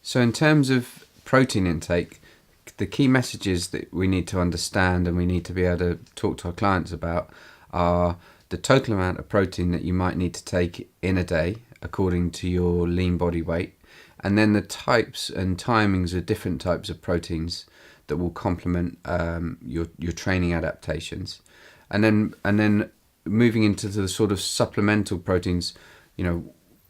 So in terms of protein intake, the key messages that we need to understand and we need to be able to talk to our clients about are the total amount of protein that you might need to take in a day according to your lean body weight, and then the types and timings of different types of proteins that will complement your training adaptations, and then moving into the sort of supplemental proteins.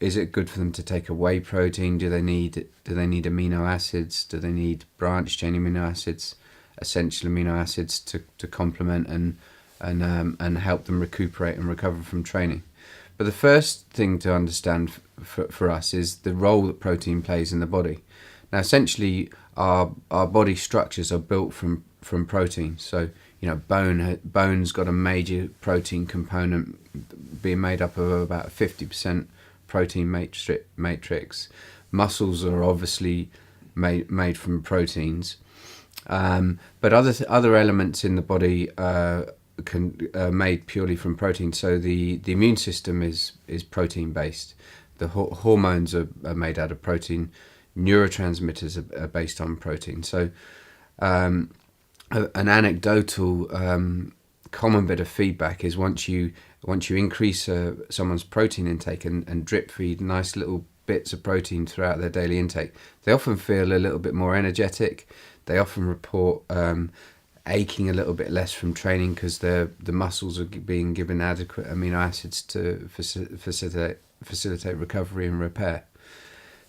Is it good for them to take a whey protein? Do they need amino acids? Do they need branch chain amino acids, essential amino acids to complement and help them recuperate and recover from training? But the first thing to understand for us is the role that protein plays in the body. Now, essentially, our body structures are built from protein. So, bone's got a major protein component being made up of about 50% protein matrix. Muscles are obviously made from proteins, but other elements in the body made purely from protein. So the immune system is protein based. The hormones are made out of protein. Neurotransmitters are based on protein. So an anecdotal common bit of feedback is once you increase someone's protein intake and drip feed nice little bits of protein throughout their daily intake, they often feel a little bit more energetic. They often report aching a little bit less from training because the muscles are being given adequate amino acids to facilitate recovery and repair.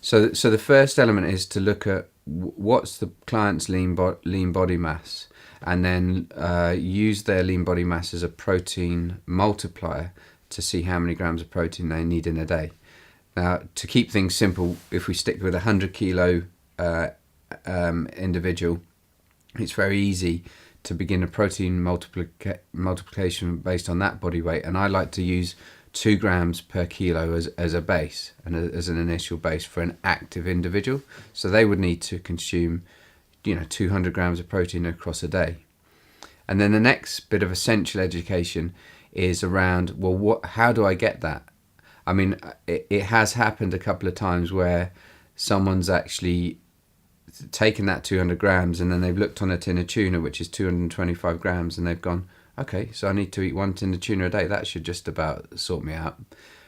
So the first element is to look at what's the client's lean body mass, and then use their lean body mass as a protein multiplier to see how many grams of protein they need in a day. Now, to keep things simple, if we stick with a 100 kilo individual, it's very easy to begin a protein multiplication based on that body weight, and I like to use 2 grams per kilo as a base and as an initial base for an active individual. So they would need to consume 200 grams of protein across a day. And then the next bit of essential education is around, how do I get that? I mean, it has happened a couple of times where someone's actually taken that 200 grams and then they've looked on a tin of tuna, which is 225 grams, and they've gone, okay, so I need to eat 1 tin of tuna a day. That should just about sort me out.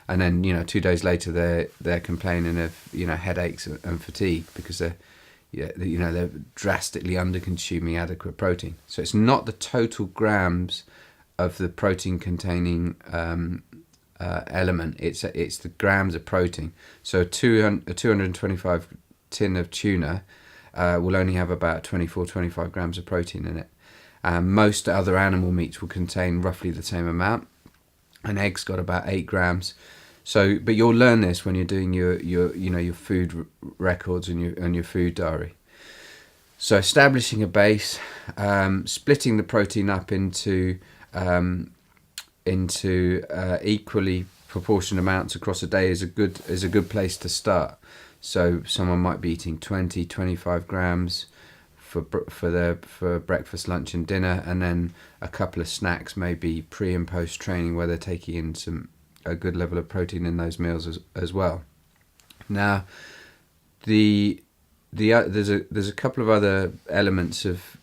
And then 2 days later they're complaining of headaches and fatigue because they're drastically under-consuming adequate protein. So it's not the total grams of the protein-containing element. It's the grams of protein. So a 225 tin of tuna will only have about 25 grams of protein in it. Most other animal meats will contain roughly the same amount. An egg's got about 8 grams. So, but you'll learn this when you're doing your food records and your food diary. So, establishing a base, splitting the protein up into equally proportioned amounts across a day is a good place to start. So, someone might be eating 25 grams for breakfast, lunch, and dinner, and then a couple of snacks, maybe pre and post training, where they're taking in a good level of protein in those meals as well. Now, there's a couple of other elements of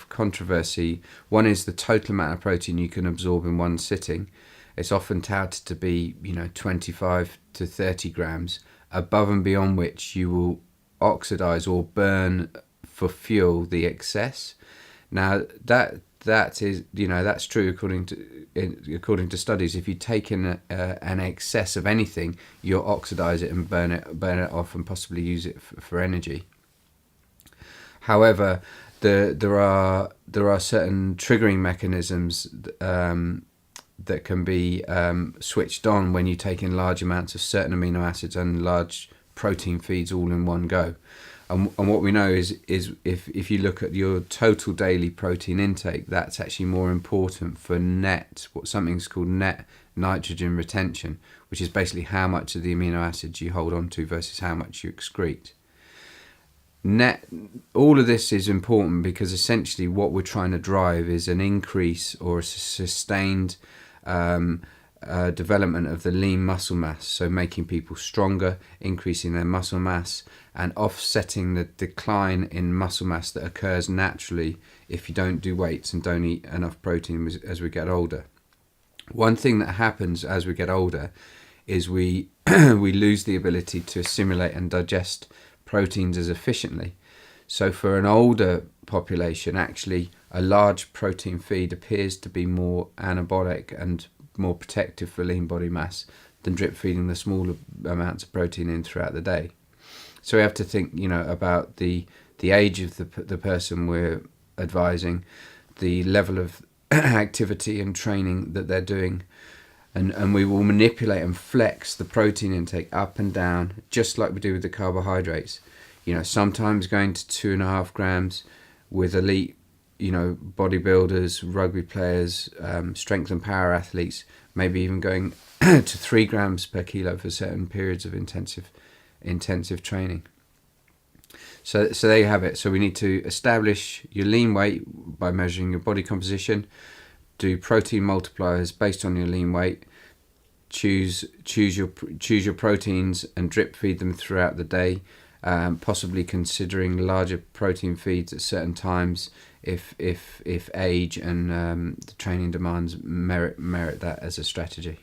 controversy. One is the total amount of protein you can absorb in one sitting. It's often touted to be 25 to 30 grams, above and beyond which you will oxidize or burn for fuel the excess. Now that is that's true according to studies. If you take in an excess of anything, you'll oxidize it and burn it off and possibly use it for energy. However, there are certain triggering mechanisms that can be switched on when you take in large amounts of certain amino acids and large protein feeds all in one go. And what we know is if you look at your total daily protein intake, that's actually more important for something's called net nitrogen retention, which is basically how much of the amino acids you hold on to versus how much you excrete. All of this is important because essentially what we're trying to drive is an increase or a sustained development of the lean muscle mass, so making people stronger, increasing their muscle mass, and offsetting the decline in muscle mass that occurs naturally if you don't do weights and don't eat enough protein as we get older. One thing that happens as we get older is we we lose the ability to assimilate and digest proteins as efficiently. So for an older population, actually a large protein feed appears to be more anabolic and more protective for lean body mass than drip feeding the smaller amounts of protein in throughout the day. So we have to think, about the age of the person we're advising, the level of activity and training that they're doing, and we will manipulate and flex the protein intake up and down, just like we do with the carbohydrates. Sometimes going to 2.5 grams with elite, bodybuilders, rugby players, strength and power athletes, maybe even going to 3 grams per kilo for certain periods of intensive training. So there you have it. So we need to establish your lean weight by measuring your body composition, do protein multipliers based on your lean weight, choose your proteins and drip feed them throughout the day, possibly considering larger protein feeds at certain times if age and the training demands merit that as a strategy.